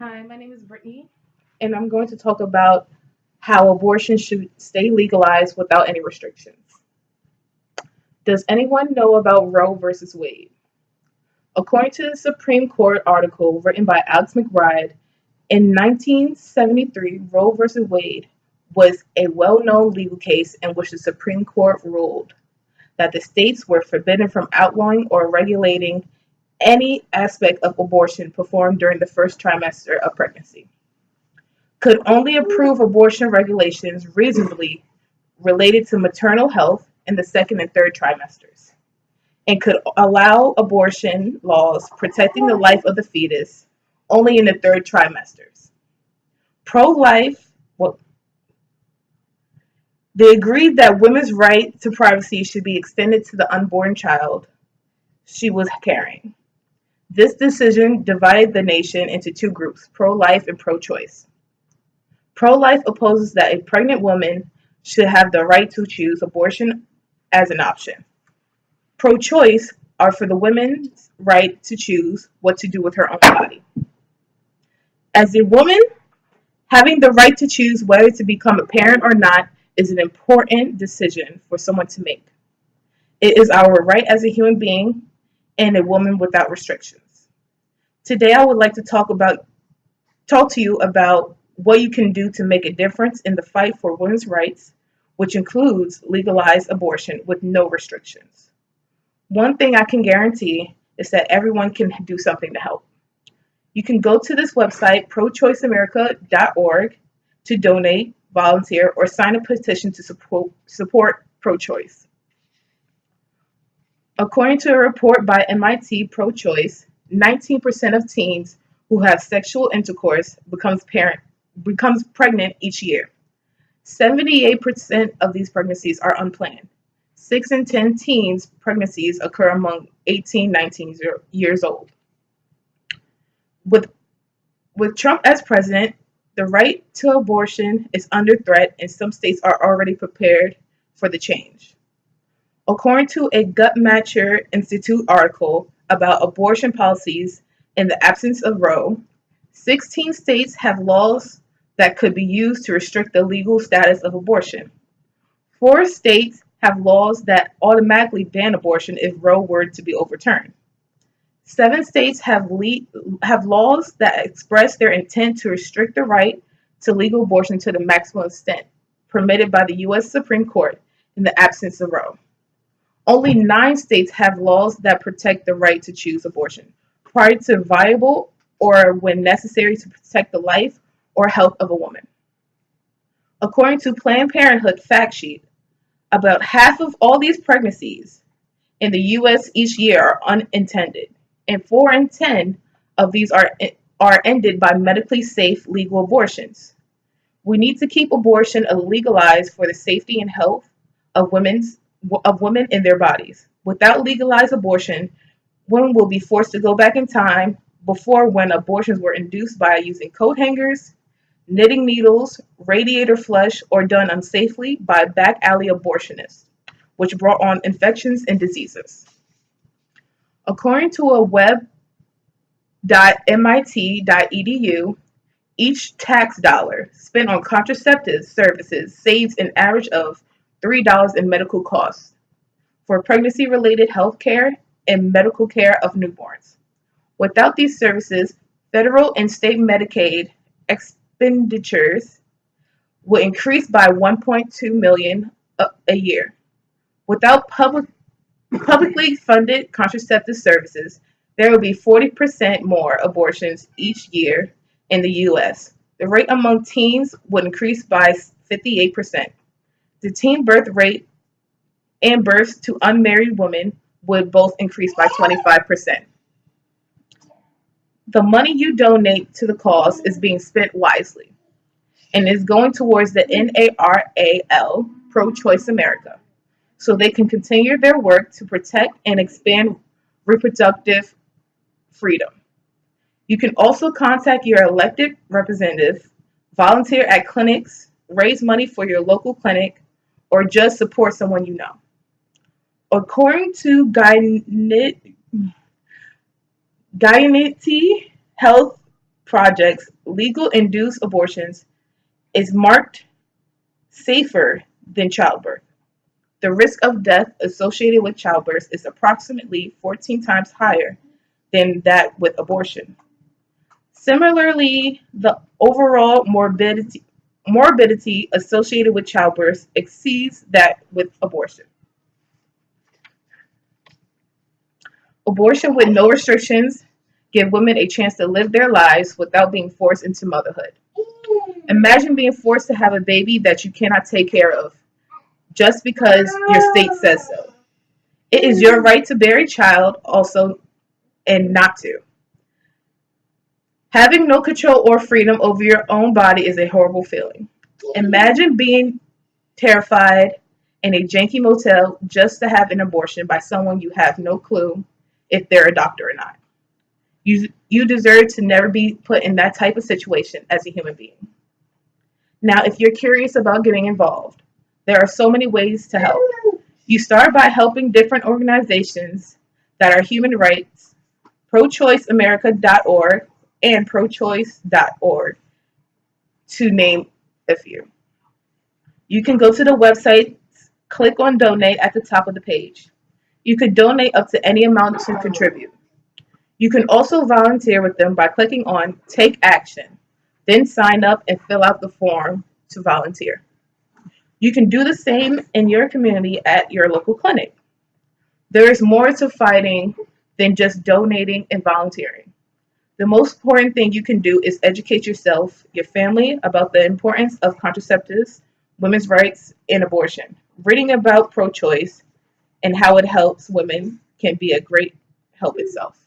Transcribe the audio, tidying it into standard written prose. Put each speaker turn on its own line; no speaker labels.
Hi, my name is Brittany, and I'm going to talk about how abortion should stay legalized without any restrictions. Does anyone know about Roe versus Wade? According to the Supreme Court article written by Alex McBride, in 1973, Roe versus Wade was a well known legal case in which the Supreme Court ruled that the states were forbidden from outlawing or regulating any aspect of abortion performed during the first trimester of pregnancy, could only approve abortion regulations reasonably related to maternal health in the second and third trimesters, and could allow abortion laws protecting the life of the fetus only in the third trimesters. Pro-life, well, they agreed that women's right to privacy should be extended to the unborn child she was carrying. This decision divided the nation into two groups, pro-life and pro-choice. Pro-life opposes that a pregnant woman should have the right to choose abortion as an option. Pro-choice are for the woman's right to choose what to do with her own body. As a woman, having the right to choose whether to become a parent or not is an important decision for someone to make. It is our right as a human being and a woman without restrictions. Today I would like to talk to you about what you can do to make a difference in the fight for women's rights, which includes legalized abortion with no restrictions. One thing I can guarantee is that everyone can do something to help. You can go to this website, prochoiceamerica.org, to donate, volunteer, or sign a petition to support pro-choice. According to a report by MIT Pro-Choice, 19% of teens who have sexual intercourse becomes pregnant each year. 78% of these pregnancies are unplanned. 6 in 10 teens pregnancies occur among 18-19 years old. With Trump as president, the right to abortion is under threat, and some states are already prepared for the change. According to a Guttmacher Institute article about abortion policies in the absence of Roe, 16 states have laws that could be used to restrict the legal status of abortion. 4 states have laws that automatically ban abortion if Roe were to be overturned. 7 states have laws that express their intent to restrict the right to legal abortion to the maximum extent permitted by the U.S. Supreme Court in the absence of Roe. Only 9 states have laws that protect the right to choose abortion prior to viable or when necessary to protect the life or health of a woman. According to Planned Parenthood fact sheet, about half of all these pregnancies in the U.S. each year are unintended, and 4 in 10 of these are ended by medically safe legal abortions. We need to keep abortion legalized for the safety and health of women in their bodies. Without legalized abortion, women will be forced to go back in time before when abortions were induced by using coat hangers, knitting needles, radiator flush, or done unsafely by back alley abortionists, which brought on infections and diseases. According to a web.mit.edu, each tax dollar spent on contraceptive services saves an average of $3 in medical costs for pregnancy-related health care and medical care of newborns. Without these services, federal and state Medicaid expenditures will increase by $1.2 million a year. Without publicly funded contraceptive services, there will be 40% more abortions each year in the U.S. The rate among teens would increase by 58%. The teen birth rate and births to unmarried women would both increase by 25%. The money you donate to the cause is being spent wisely and is going towards the NARAL, Pro-Choice America, so they can continue their work to protect and expand reproductive freedom. You can also contact your elected representative, volunteer at clinics, raise money for your local clinic, or just support someone you know. According to Gynety Health projects, legal induced abortions is marked safer than childbirth. The risk of death associated with childbirth is approximately 14 times higher than that with abortion. Similarly, the overall morbidity associated with childbirth exceeds that with abortion. Abortion with no restrictions give women a chance to live their lives without being forced into motherhood. Imagine being forced to have a baby that you cannot take care of just because your state says so. It is your right to bear a child also and not to. Having no control or freedom over your own body is a horrible feeling. Imagine being terrified in a janky motel just to have an abortion by someone you have no clue if they're a doctor or not. You deserve to never be put in that type of situation as a human being. Now, if you're curious about getting involved, there are so many ways to help. You start by helping different organizations that are human rights, prochoiceamerica.org and prochoice.org, to name a few. You can go to the website, click on donate at the top of the page. You could donate up to any amount to contribute. You can also volunteer with them by clicking on Take Action, then sign up and fill out the form to volunteer. You can do the same in your community at your local clinic. There is more to fighting than just donating and volunteering. The most important thing you can do is educate yourself, your family, about the importance of contraceptives, women's rights, and abortion. Reading about pro-choice and how it helps women can be a great help itself.